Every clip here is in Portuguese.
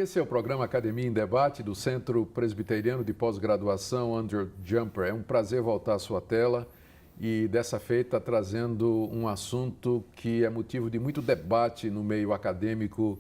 esse é o programa Academia em Debate do Centro Presbiteriano de Pós-Graduação Andrew Jumper. É um prazer voltar à sua tela e dessa feita trazendo um assunto que é motivo de muito debate no meio acadêmico,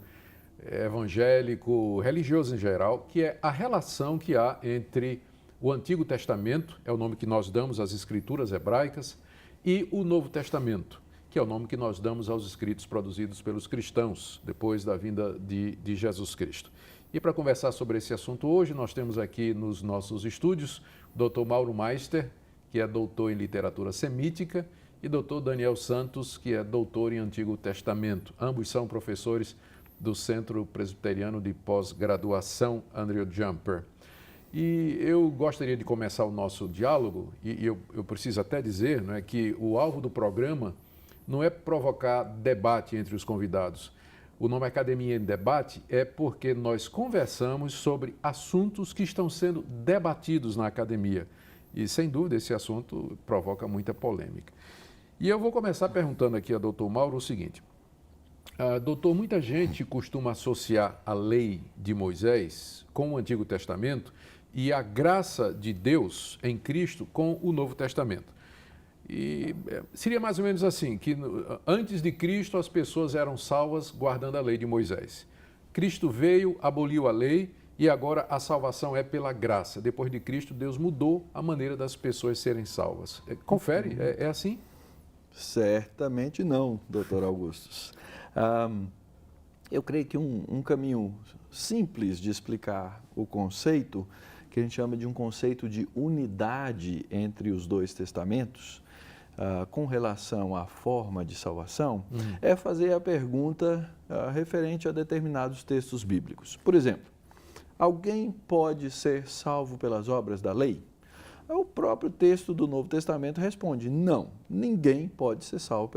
evangélico, religioso em geral, que é a relação que há entre o Antigo Testamento, é o nome que nós damos às escrituras hebraicas, e o Novo Testamento, que é o nome que nós damos aos escritos produzidos pelos cristãos depois da vinda de Jesus Cristo. E para conversar sobre esse assunto hoje, nós temos aqui nos nossos estúdios o Dr. Mauro Meister, que é doutor em literatura semítica, e Dr. Daniel Santos, que é doutor em Antigo Testamento. Ambos são professores do Centro Presbiteriano de Pós-Graduação Andrew Jumper. E eu gostaria de começar o nosso diálogo, e eu preciso até dizer, né, que o alvo do programa não é provocar debate entre os convidados. O nome Academia em Debate é porque nós conversamos sobre assuntos que estão sendo debatidos na academia. E, sem dúvida, esse assunto provoca muita polêmica. E eu vou começar perguntando aqui a doutor Mauro o seguinte. Doutor, muita gente costuma associar a lei de Moisés com o Antigo Testamento e a graça de Deus em Cristo com o Novo Testamento. E seria mais ou menos assim, que antes de Cristo as pessoas eram salvas guardando a lei de Moisés. Cristo veio, aboliu a lei e agora a salvação é pela graça. Depois de Cristo, Deus mudou a maneira das pessoas serem salvas. Confere, é assim? Certamente não, doutor Augustus. Eu creio que um caminho simples de explicar o conceito, que a gente chama de um conceito de unidade entre os dois testamentos, com relação à forma de salvação, é fazer a pergunta referente a determinados textos bíblicos. Por exemplo, alguém pode ser salvo pelas obras da lei? O próprio texto do Novo Testamento responde, não, ninguém pode ser salvo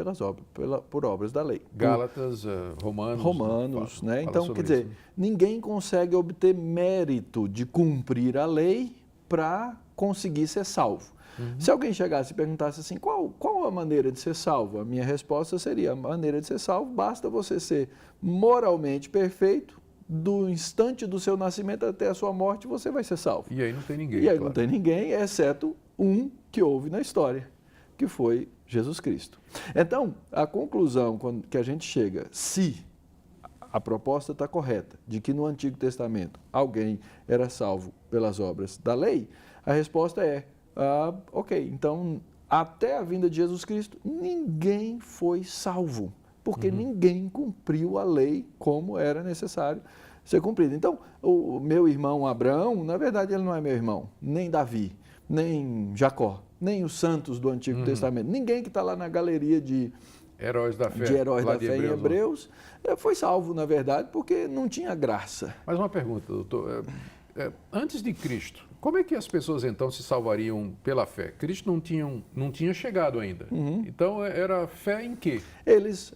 por obras da lei. Gálatas, Romanos, né? Então, quer dizer, ninguém consegue obter mérito de cumprir a lei para conseguir ser salvo. Se alguém chegasse e perguntasse assim, qual a maneira de ser salvo? A minha resposta seria, a maneira de ser salvo, basta você ser moralmente perfeito, do instante do seu nascimento até a sua morte, você vai ser salvo. E aí não tem ninguém. E aí não tem ninguém, exceto um que houve na história, que foi Jesus Cristo. Então, a conclusão que a gente chega, se a proposta está correta, de que no Antigo Testamento alguém era salvo pelas obras da lei, a resposta é, ok, então até a vinda de Jesus Cristo, ninguém foi salvo. Porque ninguém cumpriu a lei como era necessário ser cumprida. Então, o meu irmão Abraão, na verdade, ele não é meu irmão, nem Davi, nem Jacó, nem os santos do Antigo Testamento. Ninguém que está lá na galeria de heróis da fé, em Hebreus foi salvo, na verdade, porque não tinha graça. Mas uma pergunta, doutor. Antes de Cristo, como é que as pessoas então se salvariam pela fé? Cristo não tinha chegado ainda. Então era fé em quê? Eles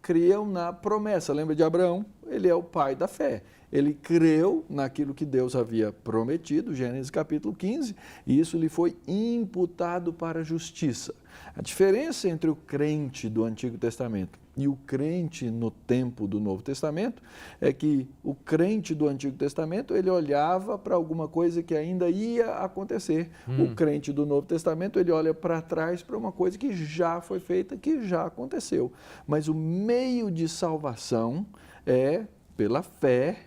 criam na promessa. Lembra de Abraão? Ele é o pai da fé. Ele creu naquilo que Deus havia prometido, Gênesis capítulo 15, e isso lhe foi imputado para a justiça. A diferença entre o crente do Antigo Testamento e o crente no tempo do Novo Testamento é que o crente do Antigo Testamento, ele olhava para alguma coisa que ainda ia acontecer. O crente do Novo Testamento, ele olha para trás para uma coisa que já foi feita, que já aconteceu. Mas o meio de salvação é pela fé,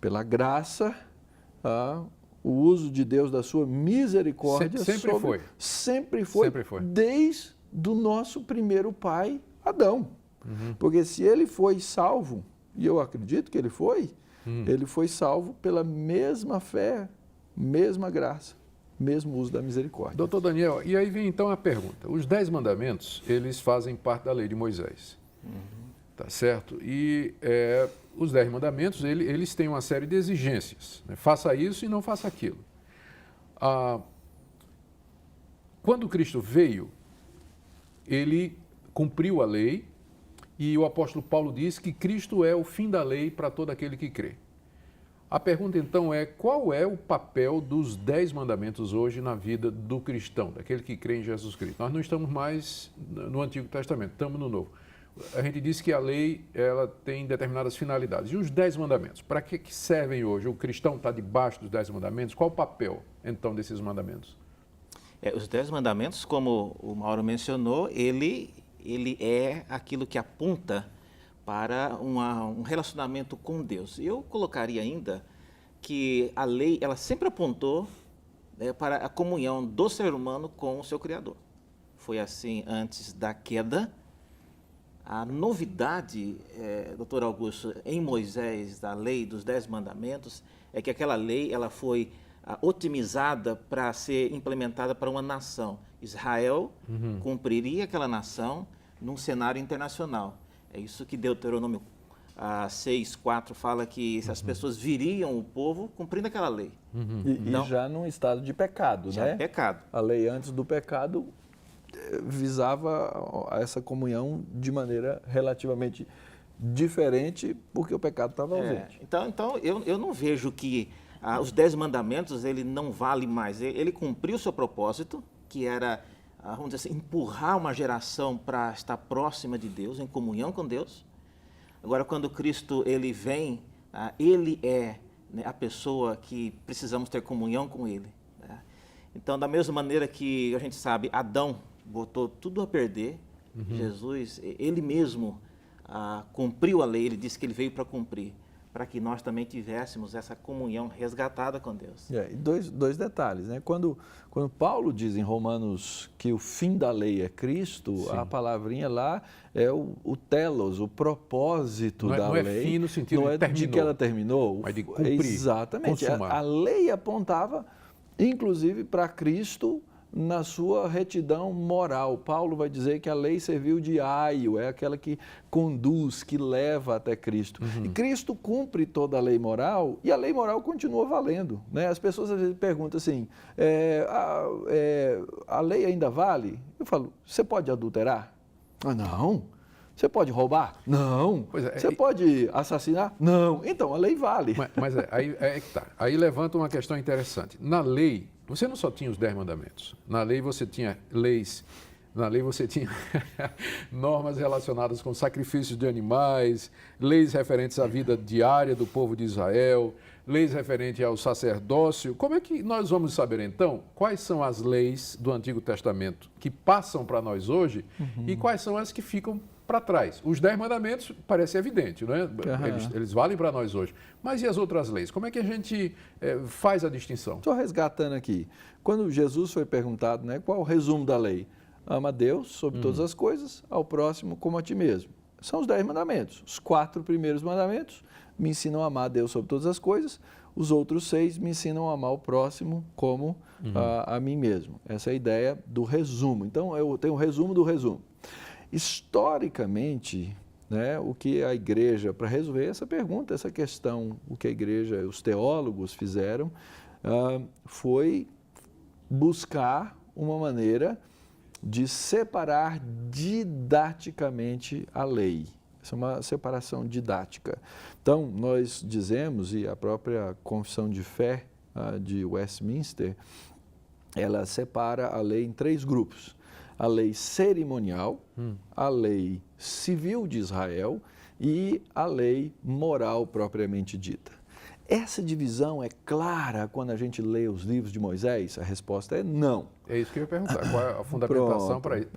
pela graça, o uso de Deus da sua misericórdia. Sempre foi, desde o nosso primeiro pai, Adão. Porque se ele foi salvo, e eu acredito que ele foi salvo pela mesma fé, mesma graça, mesmo uso da misericórdia. Doutor Daniel, e aí vem então a pergunta. Os 10 mandamentos, eles fazem parte da lei de Moisés. Tá certo? E os 10 mandamentos, eles têm uma série de exigências. Né? Faça isso e não faça aquilo. Quando Cristo veio, ele cumpriu a lei e o apóstolo Paulo diz que Cristo é o fim da lei para todo aquele que crê. A pergunta então é, qual é o papel dos 10 mandamentos hoje na vida do cristão, daquele que crê em Jesus Cristo? Nós não estamos mais no Antigo Testamento, estamos no Novo. a gente disse que a lei ela tem determinadas finalidades. E os 10 mandamentos? Para que servem hoje? O cristão está debaixo dos 10 mandamentos? Qual o papel, então, desses mandamentos? Os 10 mandamentos, como o Mauro mencionou, ele é aquilo que aponta para um relacionamento com Deus. Eu colocaria ainda que a lei ela sempre apontou para a comunhão do ser humano com o seu Criador. Foi assim antes da queda. A novidade, doutor Augusto, em Moisés, da lei dos 10 mandamentos, é que aquela lei ela foi otimizada para ser implementada para uma nação. Israel cumpriria aquela nação num cenário internacional. É isso que Deuteronômio 6:4 fala, que as pessoas viriam o povo cumprindo aquela lei. E já num estado de pecado, Já né? pecado. A lei antes do pecado visava essa comunhão de maneira relativamente diferente, porque o pecado estava ausente. Então eu não vejo que os 10 mandamentos ele não vale mais. Ele cumpriu o seu propósito, que era, vamos dizer assim, empurrar uma geração para estar próxima de Deus, em comunhão com Deus. Agora, quando Cristo ele vem, ele é, né, a pessoa que precisamos ter comunhão com ele, né? Então, da mesma maneira que a gente sabe, Adão botou tudo a perder, Jesus, ele mesmo cumpriu a lei, ele disse que ele veio para cumprir, para que nós também tivéssemos essa comunhão resgatada com Deus. E dois detalhes, né? Quando Paulo diz em Romanos que o fim da lei é Cristo, Sim. a palavrinha lá é o telos, o propósito da lei. Não é fim no sentido não é de terminou, que ela terminou. mas de cumprir, exatamente. consumar. A lei apontava, inclusive, para Cristo na sua retidão moral. Paulo vai dizer que a lei serviu de aio, é aquela que conduz, que leva até Cristo. E Cristo cumpre toda a lei moral e a lei moral continua valendo, né? As pessoas às vezes perguntam assim, a lei ainda vale? Eu falo, você pode adulterar? Não. Você pode roubar? Não. Você pode assassinar? Não. Então, a lei vale. Mas aí é que tá. Aí levanta uma questão interessante. Na lei, você não só tinha os 10 mandamentos. Na lei você tinha leis, na lei você tinha normas relacionadas com sacrifícios de animais, leis referentes à vida diária do povo de Israel, leis referentes ao sacerdócio. Como é que nós vamos saber, então, quais são as leis do Antigo Testamento que passam para nós hoje e quais são as que ficam para trás? Os 10 mandamentos parece evidente, não é? Eles valem para nós hoje. Mas e as outras leis? Como é que a gente faz a distinção? Estou resgatando aqui. Quando Jesus foi perguntado, né, qual é o resumo da lei? Ama a Deus sobre todas as coisas, ao próximo como a ti mesmo. São os 10 mandamentos. Os 4 primeiros mandamentos me ensinam a amar a Deus sobre todas as coisas. Os outros 6 me ensinam a amar o próximo como a mim mesmo. Essa é a ideia do resumo. Então, eu tenho o resumo do resumo. Historicamente, né, o que a igreja, para resolver essa pergunta, essa questão, o que a igreja, os teólogos fizeram, foi buscar uma maneira de separar didaticamente a lei. Essa é uma separação didática. Então, nós dizemos, e a própria Confissão de Fé de Westminster, ela separa a lei em 3 grupos. A lei cerimonial, a lei civil de Israel e a lei moral propriamente dita. Essa divisão é clara quando a gente lê os livros de Moisés? A resposta é não. É isso que eu ia perguntar. Qual é a fundamentação para isso?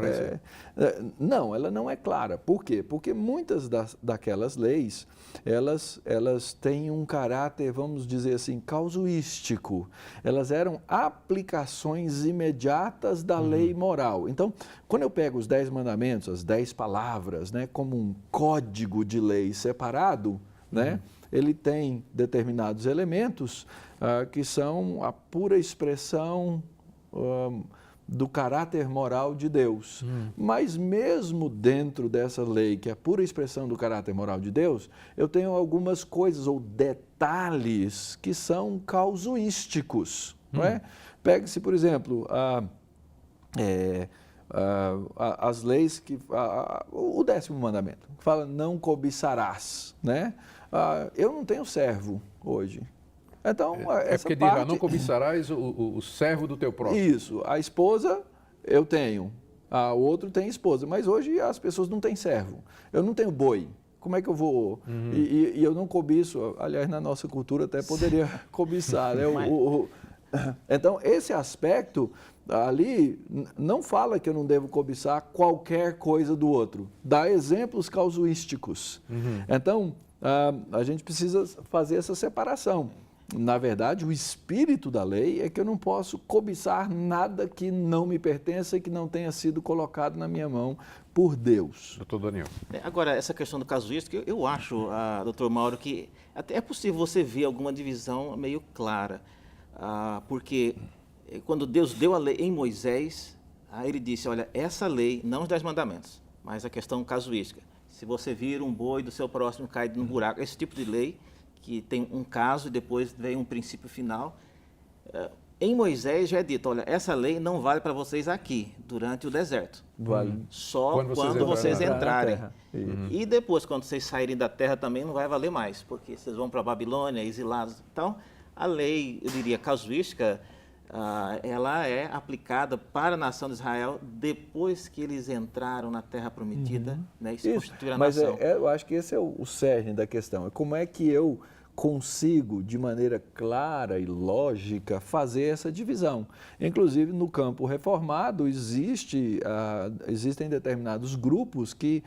Não, ela não é clara. Por quê? Porque muitas daquelas leis, elas têm um caráter, vamos dizer assim, causuístico. Elas eram aplicações imediatas da lei moral. Então, quando eu pego os 10 mandamentos, as 10 palavras, né, como um código de lei separado, né, ele tem determinados elementos que são a pura expressão do caráter moral de Deus. Mas mesmo dentro dessa lei, que é a pura expressão do caráter moral de Deus, eu tenho algumas coisas ou detalhes que são causuísticos. Não é? Pegue-se, por exemplo, as leis que... o 10º mandamento, que fala não cobiçarás, né? Eu não tenho servo hoje. Então, essa porque parte... diz, não cobiçarás o servo do teu próximo. Isso. A esposa, eu tenho. outro tem esposa. Mas hoje as pessoas não têm servo. Eu não tenho boi. Como é que eu vou? E eu não cobiço, aliás, na nossa cultura até poderia cobiçar, né? Então, esse aspecto ali não fala que eu não devo cobiçar qualquer coisa do outro. Dá exemplos casuísticos. Então, a gente precisa fazer essa separação. Na verdade, o espírito da lei é que eu não posso cobiçar nada que não me pertença e que não tenha sido colocado na minha mão por Deus. Doutor Daniel. Agora, essa questão do casuístico, eu acho, doutor Mauro, que até é possível você ver alguma divisão meio clara. Porque quando Deus deu a lei em Moisés, ele disse, olha, essa lei, não os 10 mandamentos, mas a questão casuística. Se você vir um boi do seu próximo cair no buraco, esse tipo de lei, que tem um caso e depois vem um princípio final. Em Moisés já é dito, olha, essa lei não vale para vocês aqui, durante o deserto. Vale. Só quando vocês entrarem. E depois, quando vocês saírem da terra também, não vai valer mais, porque vocês vão para a Babilônia, exilados. Então, a lei, eu diria, casuística, ela é aplicada para a nação de Israel depois que eles entraram na terra prometida, né, e se constituíram a nação. Mas eu acho que esse é o cerne da questão. É como é que eu consigo, de maneira clara e lógica, fazer essa divisão. Inclusive, no campo reformado, existem determinados grupos que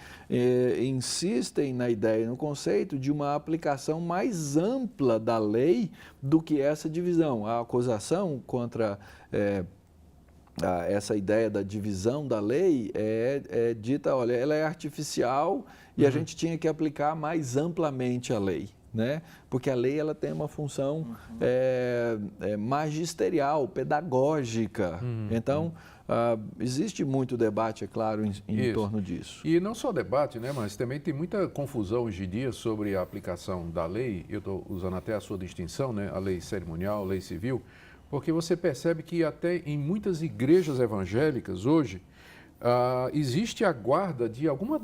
insistem na ideia, no conceito de uma aplicação mais ampla da lei do que essa divisão. A acusação contra essa ideia da divisão da lei é dita, olha, ela é artificial e a gente tinha que aplicar mais amplamente a lei. Né? Porque a lei ela tem uma função magisterial, pedagógica. Então, existe muito debate, é claro, em torno disso. E não só debate, né? Mas também tem muita confusão hoje em dia sobre a aplicação da lei. Eu estou usando até a sua distinção, né? A lei cerimonial, a lei civil, porque você percebe que até em muitas igrejas evangélicas hoje, existe a guarda de algumas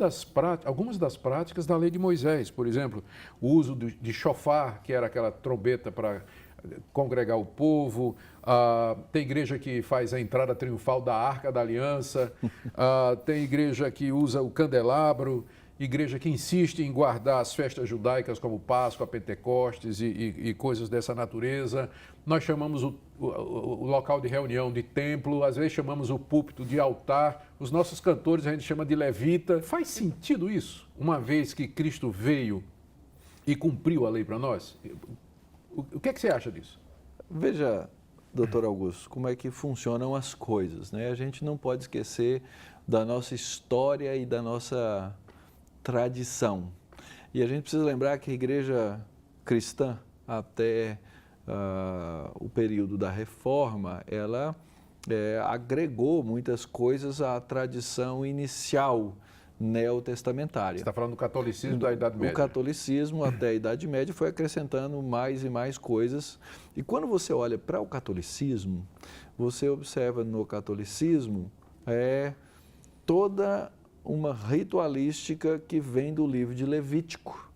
das práticas da lei de Moisés. Por exemplo, o uso de shofar, que era aquela trombeta para congregar o povo. Tem igreja que faz a entrada triunfal da Arca da Aliança. Tem igreja que usa o candelabro. Igreja que insiste em guardar as festas judaicas como Páscoa, Pentecostes e coisas dessa natureza. Nós chamamos o local de reunião de templo, às vezes chamamos o púlpito de altar. Os nossos cantores a gente chama de levita. Faz sentido isso, uma vez que Cristo veio e cumpriu a lei para nós? O que é que você acha disso? Veja, doutor Augusto, como é que funcionam as coisas, né? A gente não pode esquecer da nossa história e da nossa tradição. E a gente precisa lembrar que a igreja cristã, até o período da Reforma, ela agregou muitas coisas à tradição inicial neotestamentária. Você está falando do catolicismo da Idade Média. O catolicismo até a Idade Média foi acrescentando mais e mais coisas. E quando você olha para o catolicismo, você observa no catolicismo toda uma ritualística que vem do livro de Levítico,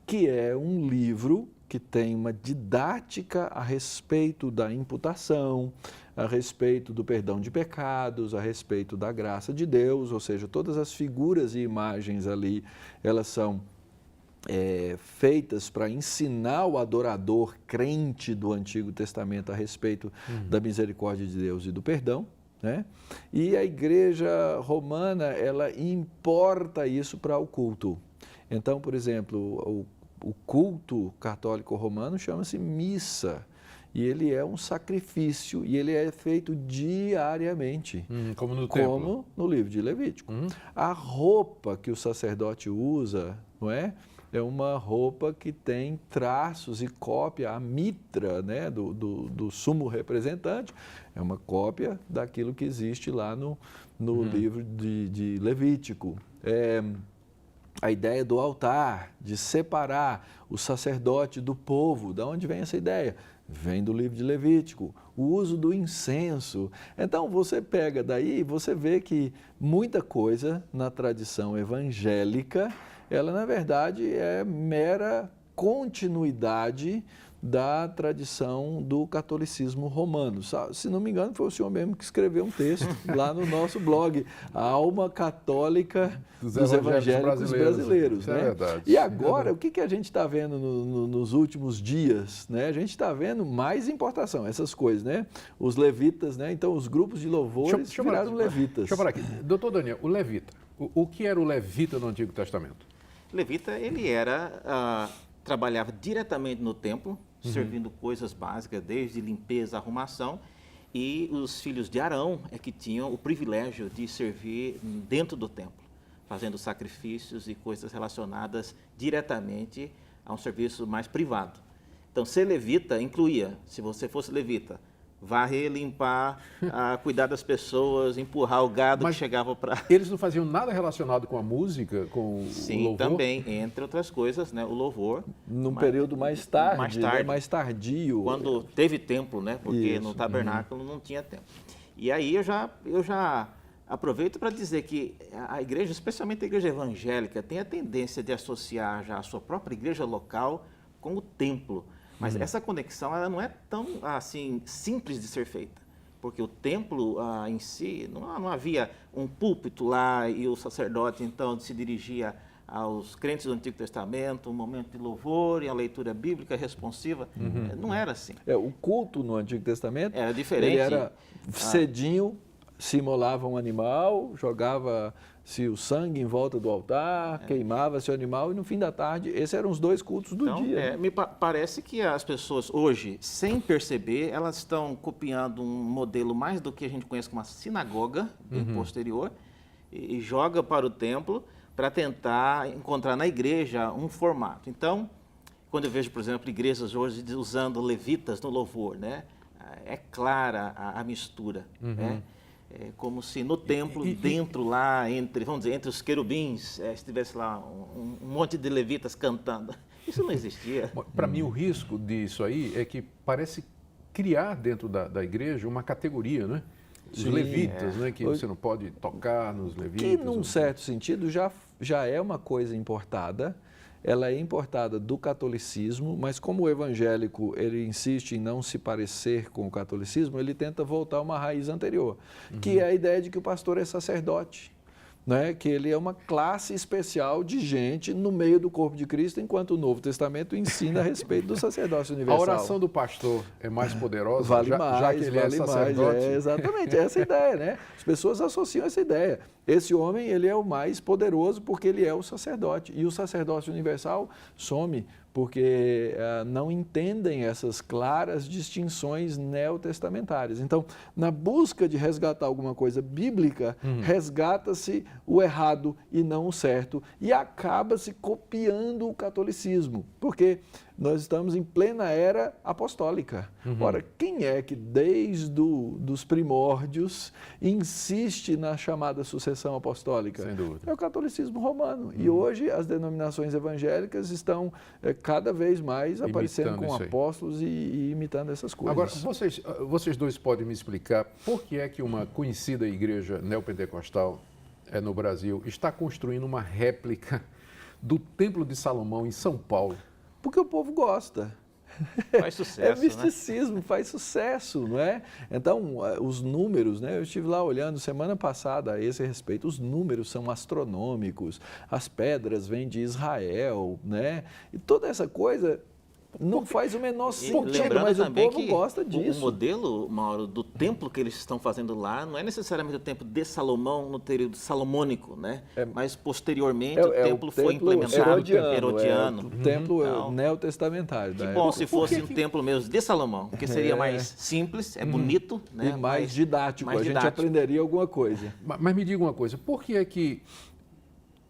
que é um livro que tem uma didática a respeito da imputação, a respeito do perdão de pecados, a respeito da graça de Deus, ou seja, todas as figuras e imagens ali, elas são feitas para ensinar o adorador crente do Antigo Testamento a respeito da misericórdia de Deus e do perdão. Né? E a igreja romana, ela importa isso para o culto. Então, por exemplo, o culto católico romano chama-se missa, e ele é um sacrifício, e ele é feito diariamente. Como no templo. Como no livro de Levítico. A roupa que o sacerdote usa, não é? É uma roupa que tem traços e cópia, a mitra, né, do sumo representante, é uma cópia daquilo que existe lá no livro de Levítico. A ideia do altar, de separar o sacerdote do povo, de onde vem essa ideia? Vem do livro de Levítico. O uso do incenso. Então, você pega daí e você vê que muita coisa na tradição evangélica, ela, na verdade, é mera continuidade da tradição do catolicismo romano. Se não me engano, foi o senhor mesmo que escreveu um texto lá no nosso blog, A Alma Católica dos Evangélicos Brasileiros. Isso né? é verdade. E agora, o que a gente está vendo nos últimos dias? Né? A gente está vendo mais importação, essas coisas, né? Os levitas, né? Então os grupos de louvores viraram levitas. Deixa eu falar aqui. Doutor Daniel, o levita. O que era o levita no Antigo Testamento? Levita, ele trabalhava diretamente no templo, servindo coisas básicas, desde limpeza, arrumação, e os filhos de Arão é que tinham o privilégio de servir dentro do templo, fazendo sacrifícios e coisas relacionadas diretamente a um serviço mais privado. Então, ser levita incluía, se você fosse levita, varrer, limpar, cuidar das pessoas, empurrar o gado que chegava para... Eles não faziam nada relacionado com a música, com o louvor? Também, entre outras coisas, né, o louvor. Num período mais tarde. Né, mais tardio. Quando teve templo, né, porque no tabernáculo não tinha templo. E aí eu já aproveito para dizer que a igreja, especialmente a igreja evangélica, tem a tendência de associar já a sua própria igreja local com o templo. Mas essa conexão ela não é tão assim simples de ser feita, porque o templo em si, não havia um púlpito lá e o sacerdote então se dirigia aos crentes do Antigo Testamento, um momento de louvor e a leitura bíblica responsiva. Não era assim. O culto no Antigo Testamento era diferente. Ele era cedinho, se imolava um animal, jogava-se o sangue em volta do altar, queimava-se o animal e no fim da tarde, esses eram os dois cultos do dia. Me parece que as pessoas hoje, sem perceber, elas estão copiando um modelo mais do que a gente conhece como uma sinagoga, bem posterior, e joga para o templo para tentar encontrar na igreja um formato. Então, quando eu vejo, por exemplo, igrejas hoje usando levitas no louvor, né? É clara a mistura, né? É como se no templo, dentro lá, entre os querubins, estivesse lá um monte de levitas cantando. Isso não existia. Para mim, o risco disso aí é que parece criar dentro da igreja uma categoria, né? Os levitas, né? Que você não pode tocar nos levitas. Que, num certo sentido, já é uma coisa importada. Ela é importada do catolicismo, mas como o evangélico ele insiste em não se parecer com o catolicismo, ele tenta voltar a uma raiz anterior, que é a ideia de que o pastor é sacerdote, né? Que ele é uma classe especial de gente no meio do corpo de Cristo, enquanto o Novo Testamento ensina a respeito do sacerdócio universal. A oração do pastor é mais poderosa, vale já mais, que ele é sacerdote? Exatamente, essa é a ideia, né? As pessoas associam essa ideia. Esse homem, ele é o mais poderoso porque ele é o sacerdote. E o sacerdócio universal some porque não entendem essas claras distinções neotestamentárias. Então, na busca de resgatar alguma coisa bíblica, resgata-se o errado e não o certo e acaba-se copiando o catolicismo, porque nós estamos em plena era apostólica. Ora, quem é que desde os primórdios insiste na chamada sucessão apostólica? Sem dúvida. É o catolicismo romano. E hoje as denominações evangélicas estão cada vez mais aparecendo com apóstolos e imitando essas coisas. Agora, vocês dois podem me explicar por que é que uma conhecida igreja neopentecostal no Brasil está construindo uma réplica do Templo de Salomão em São Paulo? Porque o povo gosta. Faz sucesso, é misticismo, né? Faz sucesso, não é? Então, os números, né? Eu estive lá olhando semana passada a esse respeito, os números são astronômicos, as pedras vêm de Israel, né? E toda essa coisa não faz o menor sentido, mas o povo gosta disso. O modelo, Mauro, do templo que eles estão fazendo lá não é necessariamente o templo de Salomão no período salomônico, né? Mas posteriormente o templo foi implementado herodiano. O templo neotestamentário. Que bom se fosse um templo mesmo de Salomão, porque seria mais simples, bonito, né? E mais didático, a gente aprenderia alguma coisa. Mas me diga uma coisa, por que é que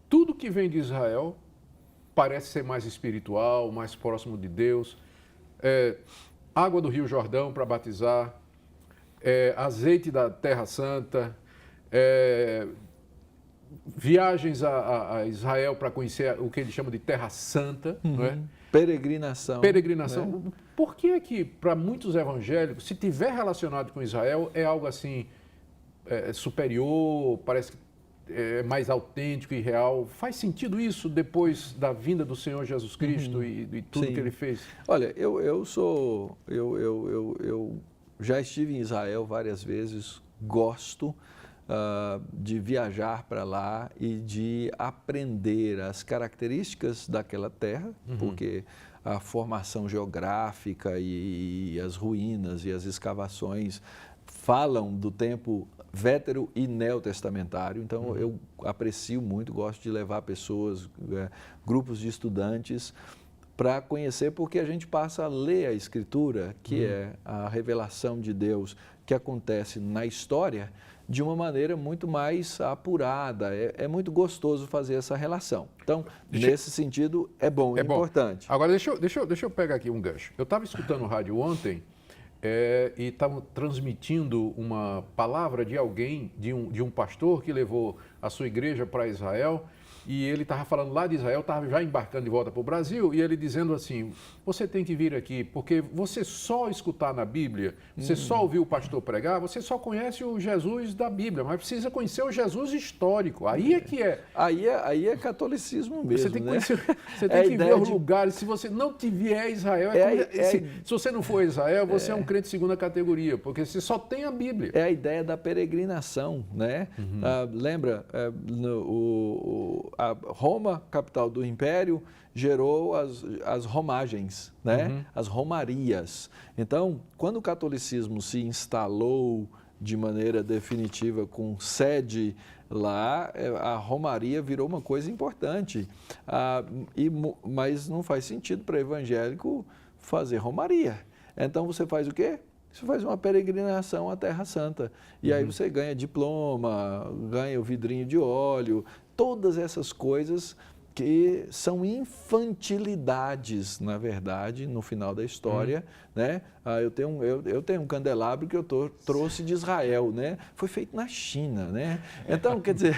tudo que vem de Israel parece ser mais espiritual, mais próximo de Deus? Água do Rio Jordão para batizar, azeite da Terra Santa, viagens a Israel para conhecer o que eles chamam de Terra Santa, não é? Peregrinação. Né? Por que é que, para muitos evangélicos, se tiver relacionado com Israel, é algo assim superior, parece que é mais autêntico e real. Faz sentido isso depois da vinda do Senhor Jesus Cristo e tudo Sim. que Ele fez? Olha, eu já estive em Israel várias vezes, gosto de viajar para lá e de aprender as características daquela terra, porque a formação geográfica e as ruínas e as escavações falam do tempo vétero e neotestamentário, então eu aprecio muito, gosto de levar pessoas, grupos de estudantes para conhecer, porque a gente passa a ler a Escritura, que é a revelação de Deus que acontece na história, de uma maneira muito mais apurada. É muito gostoso fazer essa relação. Então, nesse sentido, é bom, é importante. Agora, deixa eu pegar aqui um gancho. Eu estava escutando o rádio ontem e estavam transmitindo uma palavra de alguém, de um pastor que levou a sua igreja para Israel, e ele estava falando lá de Israel, estava já embarcando de volta para o Brasil, e ele dizendo assim, você tem que vir aqui, porque você só escutar na Bíblia, você só ouvir o pastor pregar, você só conhece o Jesus da Bíblia, mas precisa conhecer o Jesus histórico. Aí é que é. Aí é catolicismo mesmo, Você tem que né? conhecer, você tem que ver os lugares. Se você não tiver a Israel, se você não for a Israel, você é um crente de segunda categoria, porque você só tem a Bíblia. É a ideia da peregrinação, né? Lembra, a Roma, capital do Império, gerou as romagens, né? As romarias. Então, quando o catolicismo se instalou de maneira definitiva com sede lá, a romaria virou uma coisa importante. Mas não faz sentido para evangélico fazer romaria. Então, você faz o quê? Você faz uma peregrinação à Terra Santa. E aí você ganha diploma, ganha o vidrinho de óleo, todas essas coisas que são infantilidades, na verdade, no final da história, né? Eu tenho um candelabro que eu trouxe de Israel, né? Foi feito na China, né? Então, quer dizer...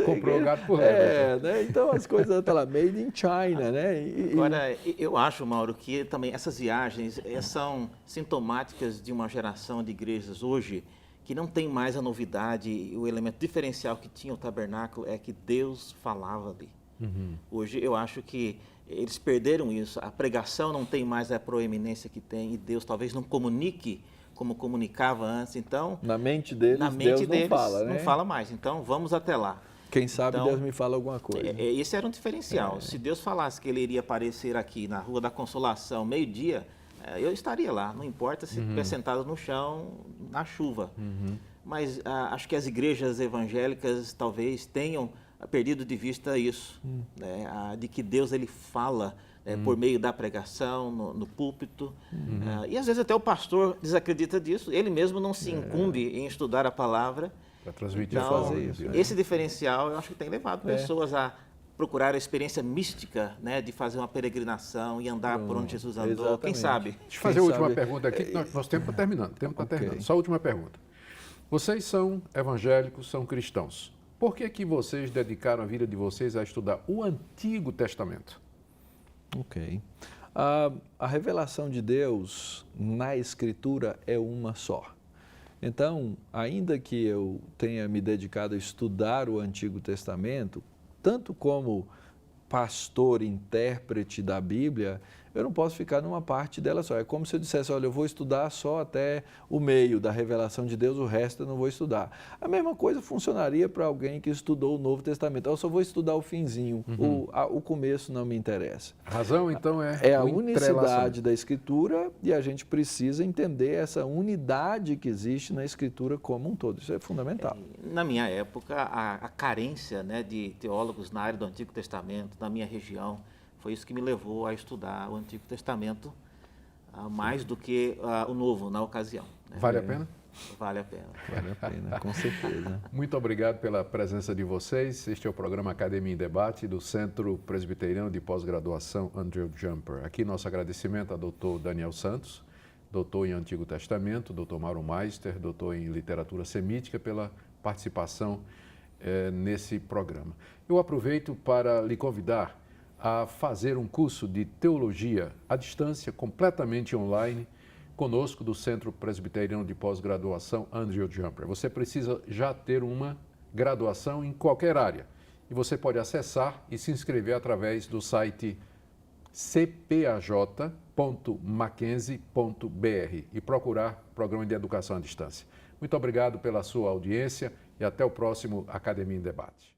Comprou o gato por lebre. Né? Então, as coisas estão lá, made in China, né? Agora, eu acho, Mauro, que também essas viagens são sintomáticas de uma geração de igrejas hoje que não tem mais a novidade, o elemento diferencial que tinha o tabernáculo é que Deus falava ali. Hoje eu acho que eles perderam isso, a pregação não tem mais a proeminência que tem e Deus talvez não comunique como comunicava antes, então... Na mente deles, Deus não fala, né? Não fala mais, então vamos até lá. Quem sabe então, Deus me fala alguma coisa. Esse era um diferencial. Se Deus falasse que ele iria aparecer aqui na Rua da Consolação, meio-dia, eu estaria lá, não importa se estiver sentado no chão, na chuva. Mas acho que as igrejas evangélicas talvez tenham perdido de vista isso, né? De que Deus ele fala por meio da pregação, no púlpito. E às vezes até o pastor desacredita disso, ele mesmo não se incumbe em estudar a palavra. Para transmitir Então, fazer isso. Esse diferencial eu acho que tem levado pessoas a procurar a experiência mística, né, de fazer uma peregrinação e andar por onde Jesus andou. Exatamente. Quem sabe? Deixa eu fazer a última pergunta aqui, que nosso tempo está terminando. Só a última pergunta. Vocês são evangélicos, são cristãos. Por que vocês dedicaram a vida de vocês a estudar o Antigo Testamento? Ok. A revelação de Deus na Escritura é uma só. Então, ainda que eu tenha me dedicado a estudar o Antigo Testamento, tanto como pastor, intérprete da Bíblia, eu não posso ficar numa parte dela só. É como se eu dissesse, olha, eu vou estudar só até o meio da revelação de Deus, o resto eu não vou estudar. A mesma coisa funcionaria para alguém que estudou o Novo Testamento. Eu só vou estudar o finzinho, o começo não me interessa. A razão, então, é a unicidade da Escritura e a gente precisa entender essa unidade que existe na Escritura como um todo. Isso é fundamental. Na minha época, a carência, né, de teólogos na área do Antigo Testamento, na minha região, foi isso que me levou a estudar o Antigo Testamento mais do que o Novo na ocasião. Né? Vale a pena? Vale a pena. Vale a pena, com certeza. Muito obrigado pela presença de vocês. Este é o programa Academia em Debate do Centro Presbiteriano de Pós-Graduação Andrew Jumper. Aqui nosso agradecimento ao Dr. Daniel Santos, doutor em Antigo Testamento, Dr. Mauro Meister, doutor em Literatura Semítica, pela participação nesse programa. Eu aproveito para lhe convidar a fazer um curso de teologia à distância, completamente online, conosco do Centro Presbiteriano de Pós-Graduação Andrew Jumper. Você precisa já ter uma graduação em qualquer área. E você pode acessar e se inscrever através do site cpaj.mackenzie.br e procurar Programa de Educação à Distância. Muito obrigado pela sua audiência e até o próximo Academia em Debate.